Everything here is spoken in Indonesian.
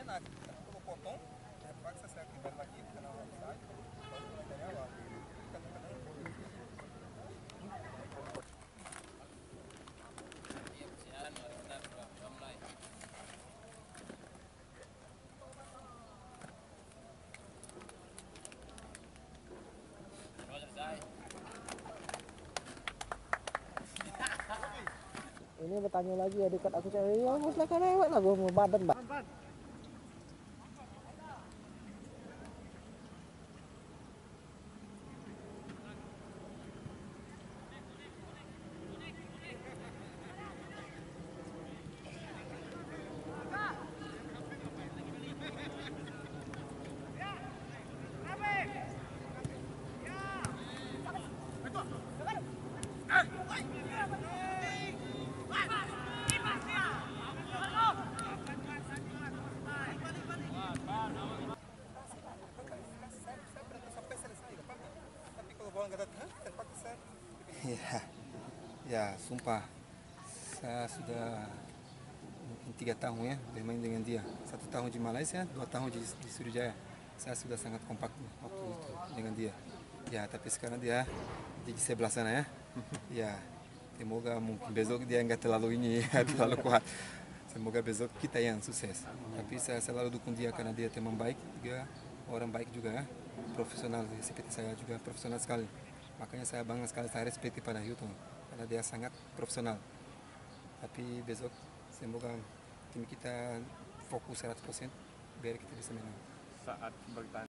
enak. Kalau potong, terpaksa saya kibar lagi karena website, baru mulai dari awal. Kadang-kadang Iya, persiapan benar sudah mulai. Sudah selesai. Ini bertanya lagi ya dekat aku cewek, ya mau silakan lewat lah, gue mau badan mbak. saya berhenti sampai selesai, nggak apa-apa. Tapi kalau bola nggak datang, terpaksa. Ya, ya, sumpah. Saya sudah mungkin 3 tahun ya bermain dengan dia. 1 tahun di Malaysia, 2 tahun di Sriwijaya. Saya sudah sangat kompak waktu itu dengan dia. Ya, tapi sekarang dia di sebelah sana ya. Ya, semoga mungkin besok dia nggak terlalu ini, terlalu kuat. Semoga besok kita yang sukses. Tapi saya selalu dukung dia karena dia teman baik juga, orang baik juga ya. Profesional seperti saya juga profesional sekali. Makanya saya bangga sekali, saya respect pada Hilton karena dia sangat profesional. Tapi besok semoga tim kita fokus 100% biar kita bisa menang. Saat bertanding